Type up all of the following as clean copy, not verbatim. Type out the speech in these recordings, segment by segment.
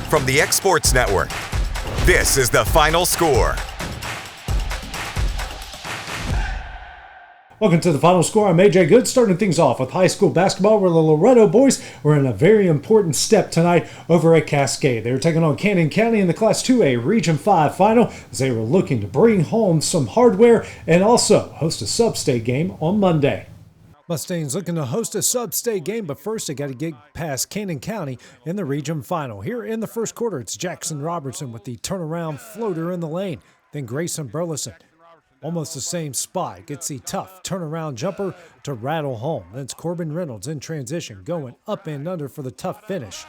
From the X Sports Network, this is The Final Score. Welcome to The Final Score. I'm AJ Good, starting things off with high school basketball where the Loretto boys were in a very important step tonight over at Cascade. They were taking on Cannon County in the Class 2A Region 5 final as they were looking to bring home some hardware and also host a sub-state game on Monday. Mustangs looking to host a sub-state game, but first they got to get past Cannon County in the region final. Here in the first quarter, it's Jackson Robertson with the turnaround floater in the lane. Then Grayson Burleson, almost the same spot, gets the tough turnaround jumper to rattle home. Then it's Corbin Reynolds in transition, going up and under for the tough finish.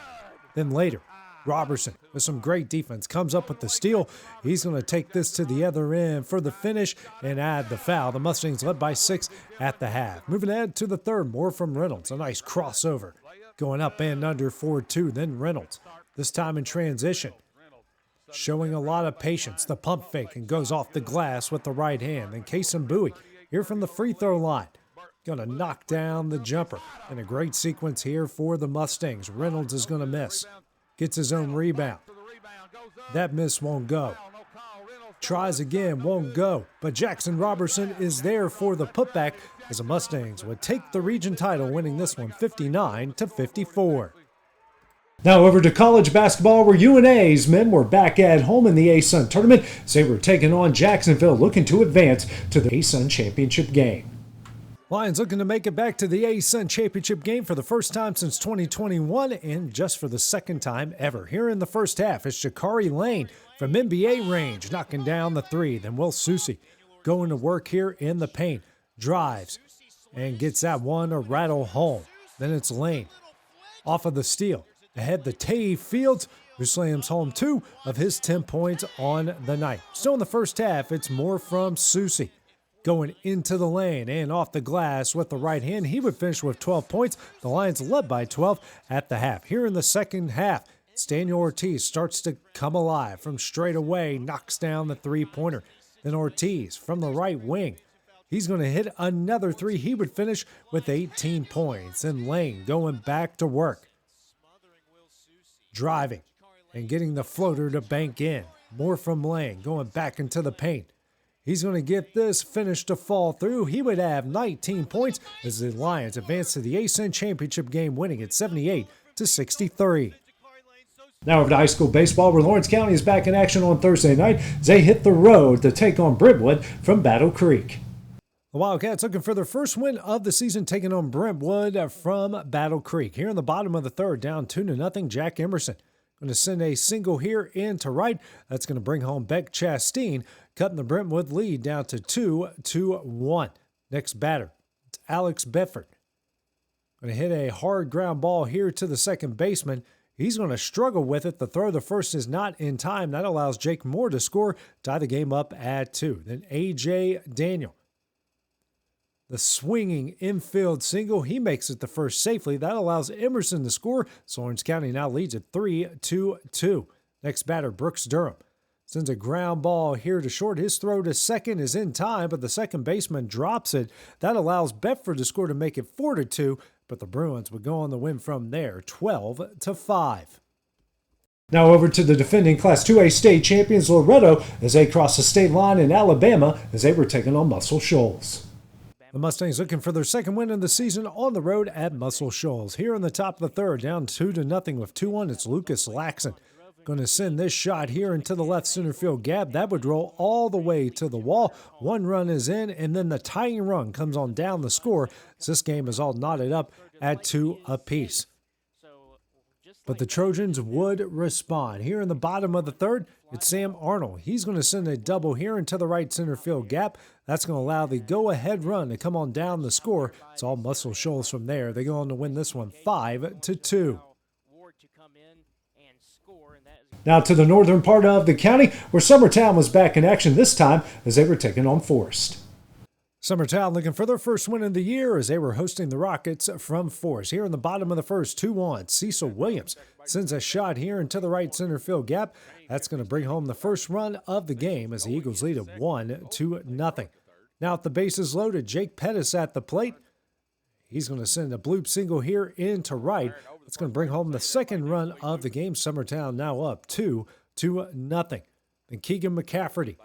Then later, Robertson, with some great defense, comes up with the steal. He's going to take this to the other end for the finish and add the foul. The Mustangs led by 6 at the half. Moving ahead to the third, more from Reynolds. A nice crossover. Going up and under 4-2. Then Reynolds, this time in transition. Showing a lot of patience. The pump fake and goes off the glass with the right hand. Then Kason Bowie here from the free throw line. Going to knock down the jumper. And a great sequence here for the Mustangs. Reynolds is going to miss. Gets his own rebound. That miss won't go. Tries again, won't go. But Jackson Robertson is there for the putback as the Mustangs would take the region title, winning this one 59-54. Now over to college basketball where UNA's men were back at home in the ASUN tournament as they were taking on Jacksonville, looking to advance to the ASUN championship game. Lions looking to make it back to the ASUN championship game for the first time since 2021 and just for the second time ever. Here in the first half, it's Jakari Lane from NBA range knocking down the three. Then Will Susi going to work here in the paint. Drives and gets that one to rattle home. Then it's Lane off of the steal. Ahead to Tay Fields, who slams home 2 of his 10 points on the night. Still in the first half, it's more from Susi. Going into the lane and off the glass with the right hand. He would finish with 12 points. The Lions led by 12 at the half. Here in the second half, Daniel Ortiz starts to come alive from straight away, knocks down the three-pointer. Then Ortiz from the right wing. He's going to hit another three. He would finish with 18 points. And Lane going back to work. Driving and getting the floater to bank in. More from Lane going back into the paint. He's going to get this finish to fall through. He would have 19 points as the Lions advance to the ASUN championship game, winning at 78-63. Now over to high school baseball, where Lawrence County is back in action on Thursday night as they hit the road to take on Brentwood from Battle Creek. The Wildcats looking for their first win of the season, taking on Brentwood from Battle Creek. Here in the bottom of the third, down 2-0, Jack Emerson going to send a single here into right. That's going to bring home Beck Chasteen, cutting the Brentwood lead down to 2-1. Next batter, it's Alex Bedford. Going to hit a hard ground ball here to the second baseman. He's going to struggle with it. The throw to first is not in time. That allows Jake Moore to score, tie the game up at 2. Then A.J. Daniel, the swinging infield single. He makes it the first safely. That allows Emerson to score. So Lawrence County now leads at 3-2. Next batter, Brooks Durham. Sends a ground ball here to short. His throw to second is in time, but the second baseman drops it. That allows Bedford to score to make it 4-2, but the Bruins would go on the win from there, 12-5. Now over to the defending Class 2A state champions, Loretto, as they cross the state line in Alabama as they were taking on Muscle Shoals. The Mustangs looking for their second win of the season on the road at Muscle Shoals. Here in the top of the third, down 2-0 with 2-1, it's Lucas Laxon. Going to send this shot here into the left center field gap. That would roll all the way to the wall. One run is in, and then the tying run comes on down the score. So this game is all knotted up at 2 apiece. But the Trojans would respond. Here in the bottom of the third, it's Sam Arnold. He's going to send a double here into the right center field gap. That's going to allow the go-ahead run to come on down the score. It's all Muscle Shoals from there. They go on to win this one 5-2. Now to the northern part of the county, where Summertown was back in action this time as they were taking on Forest. Summertown looking for their first win of the year as they were hosting the Rockets from Forest. Here in the bottom of the first, 2-1. Cecil Williams sends a shot here into the right center field gap. That's going to bring home the first run of the game as the Eagles lead at 1-0. Now at the bases loaded, Jake Pettis at the plate. He's going to send a bloop single here into right. That's going to bring home the second run of the game. Summertown now up 2-0. And Keegan McCafferty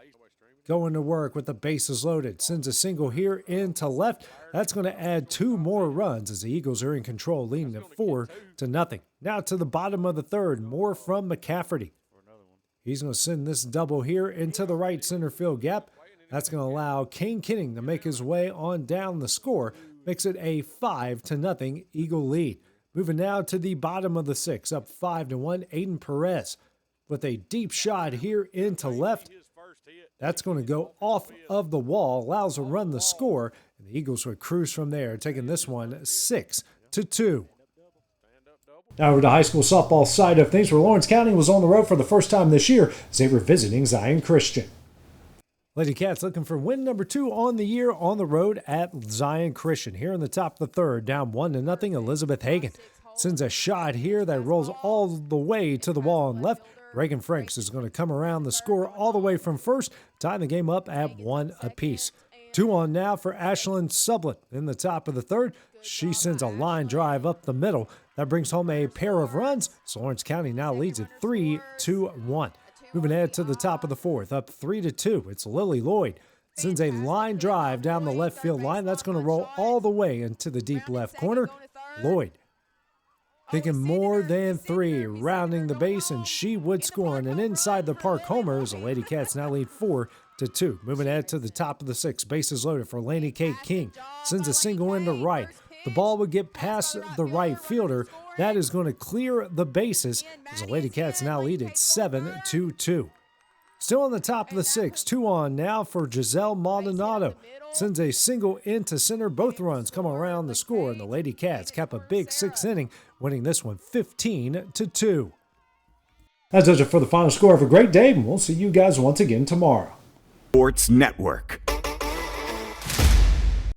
going to work with the bases loaded. Sends a single here into left. That's going to add 2 more runs as the Eagles are in control, leading at 4-0. Now to the bottom of the third, more from McCafferty. He's going to send this double here into the right center field gap. That's going to allow Kane Kinning to make his way on down the score. Makes it a 5-0 Eagle lead. Moving now to the bottom of the 6th, up 5-1. Aiden Perez with a deep shot here into left. That's going to go off of the wall, allows a run to score, and the Eagles would cruise from there, taking this one 6-2. Now over to high school softball side of things, where Lawrence County was on the road for the first time this year as they were visiting Zion Christian. Lady Cats looking for win number 2 on the year on the road at Zion Christian. Here in the top of the third, down 1-0, Elizabeth Hagan sends a shot here that rolls all the way to the wall on left. Reagan Franks is going to come around the score all the way from first, tying the game up at 1 apiece. 2 on now for Ashlyn Sublett in the top of the third. She sends a line drive up the middle. That brings home a pair of runs. So Lawrence County now leads at 3-1. Moving ahead to the top of the fourth, up 3-2. It's Lily Lloyd. Sends a line drive down the left field line. That's going to roll all the way into the deep left corner. Lloyd thinking more than 3, rounding the base, and she would score. And an inside the park homer as the Lady Cats now lead 4-2. Moving ahead to the top of the 6th, bases loaded for Laney Kate King. Sends a single into right. The ball would get past the right fielder. That is going to clear the bases as the Lady Cats now lead at 7-2. Still on the top of the 6th, 2 on now for Giselle Maldonado. Sends a single into center. Both runs come around the score, and the Lady Cats cap a big 6th inning, winning this one 15-2. That does it for the final score. Have a great day, and we'll see you guys once again tomorrow. Sports Network.